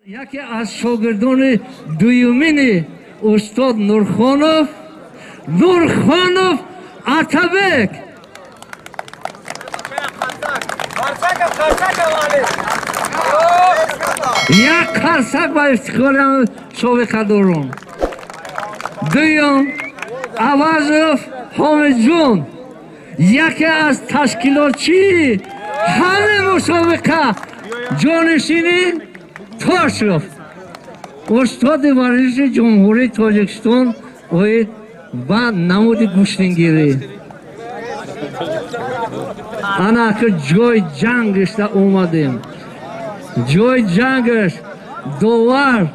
یکی از شاگردان دویمین استاد نورخانوف عتبک یک قرصک با افتخار سابقه دارم. دویم عوض حامد جون یکی از تشکیلاتچی همه مسابقه جانشینی تاشرف استاد ورزش جمهوری تاجیکستان و نمود گوشتنگیری انا که جای جنگش تا اومدیم جای جنگش دوار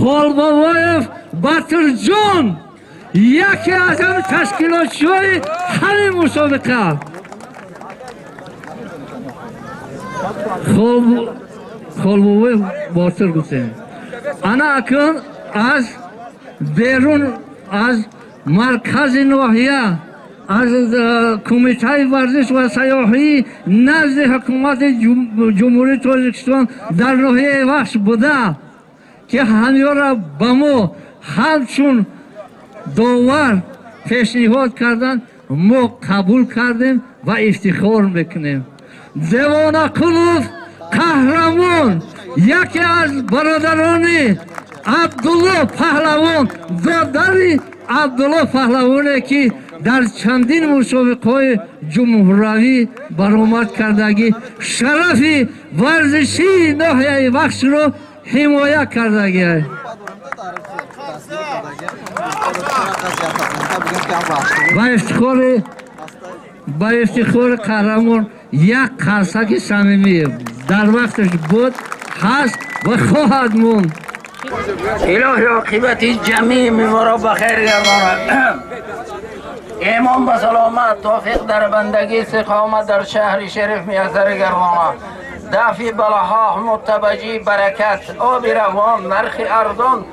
خالبابایف بطر جان یکی از همه تشکیلاتچی های همه مسابقه خالبابای باتر گفتیم انا اکن از بیرون از مرکز ناحیه از کمیته ورزش و سیاحی نزد حکومت جمهوری تاجیکستان در ناحیه وحش بوده که همه را به ما همچون داور پیشنهاد کردن ما قبول کردیم و افتخار میکنیم. دیوانه کلوف قهرمان یکی از برادران عبدالله پهلوان برادر عبدالله پهلوانی که در چندین مسابقه های جمهوری برآمد کردگی شرف ورزشی ناحیه بخش را حمایت کردگی است. با افتخار قهرمان یک قرصک صمیمی در وقتش بود هست و خواهد موند. الهی عاقبت جمیع ما را بخیر گرداند. ایمان به سلامت توفیق در بندگی استقامت در شهر شریف میسر گرداند. دفع بلاها متبجی برکت آب روان نرخ ارزان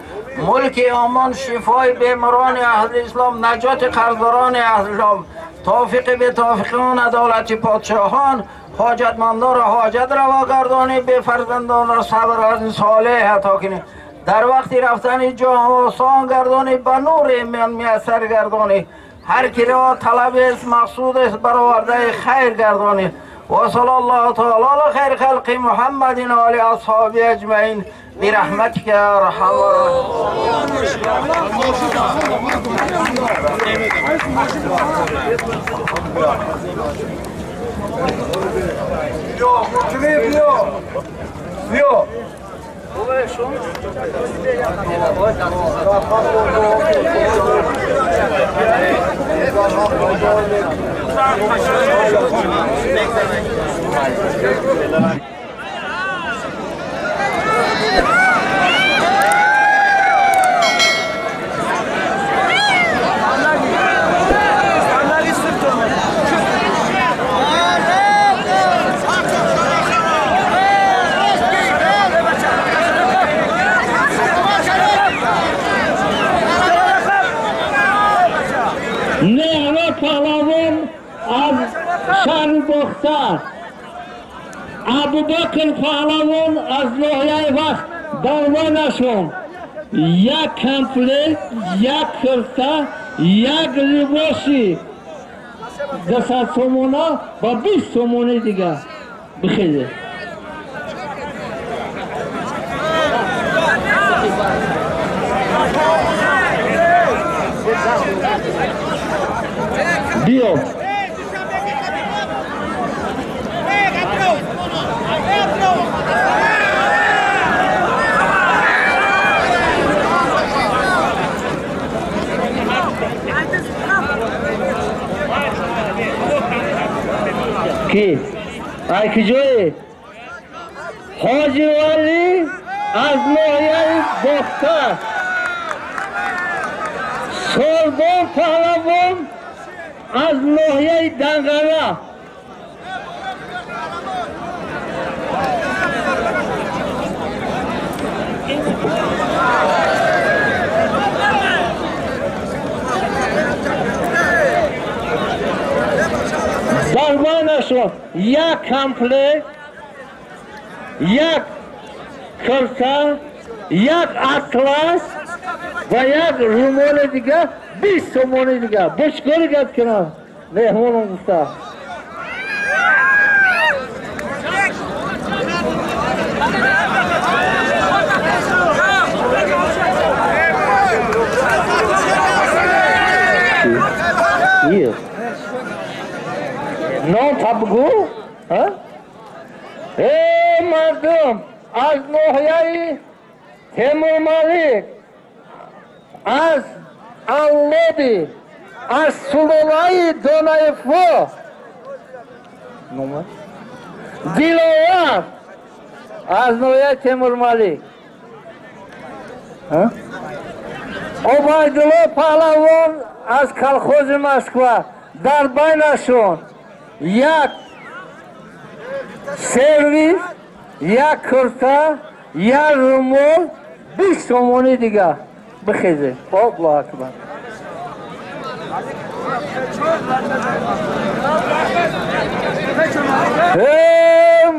ملک امان شفای بیماران اهل اسلام نجات قرضداران اهل اسلام توفیق به توفیقان عدالت پادشاهان حاجتمندان را حاجت روا گردانی به فرزندان را صبر صالح عطا کنی در وقتی رفتن جان آسان گردانی به نور ایمان میسر گردانی هر کی را طلب است مقصود است برآورده خیر گردانی و صلی الله تعالی علی خیر خلق محمد و علی اصحابه اجمعین برحمتک یا ارحم پهلوان از شهر بختر ابوبکر پهلوان از ناحیه وقت دامنشون یک کمپلیت یک کرته یک لباسی 200 تومانه و 20 تومانه دیگه بخیده بیا کی ای کجایی حاجی ولی از ناحیه بختر سلطان پهلوان از ناحیه دنگره در بینشون یک کمپلیت یک خرسا یک اطلس و یک رومال دیگه 20 تومان دیگه بشکر گفت کنم مهمانم گفته Hier. Non tabgu? Ha? مردم از ناحیه تیمور ملیک از اللودی از سلولای دونایفو دیلوار از ناحیه تیمور ملیک عبیدالله پهلوان از کلخوز مسکو در بینشون یک سرویس یک کرتا یک رومال 20 تومانی دیگه بخیزه الله اکبر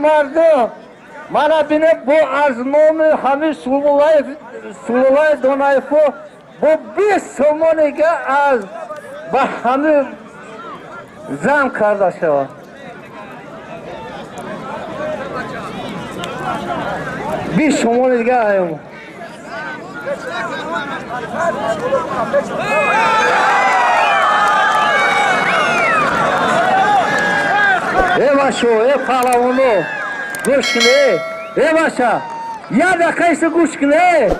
مردم من بینه bu از نام همه سلولای دونایفو bu 20 تومانی که از به همه زم کرده شود bir somon دیگه آیم ای باشو ای پهلوانو گوش کنه ای باشا یه دقیقه ایسه گوش کنه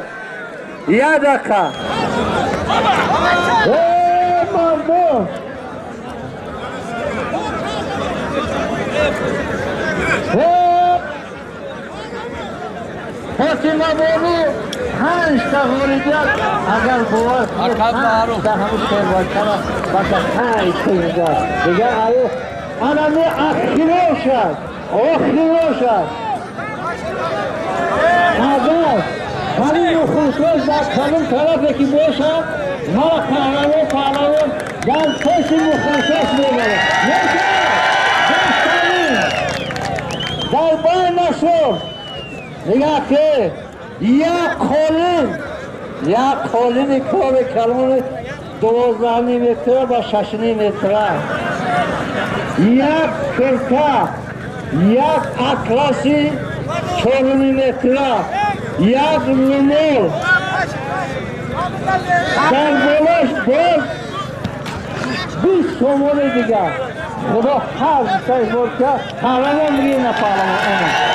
یه دقیقه ای مردم فاطمه بانو 5 تا وریدیت اگر باور کنید 5 تا همه شهر کنه بسه 5 تا دیگه آیو آنمی اخیرو شد اگر همین خصوص در کلون طرفی که باشد ما پهلوان در پس مخصوص میگره نیشه در باید نشد نگاه که یک قالین کار کلون 12 متر با 6 متر یک کرتا یک اطلسی 4 متر یک رومال در بالاش باز 20 تومان دیگه خدا هر سایز بود که پهلوان میگه نه پهلوان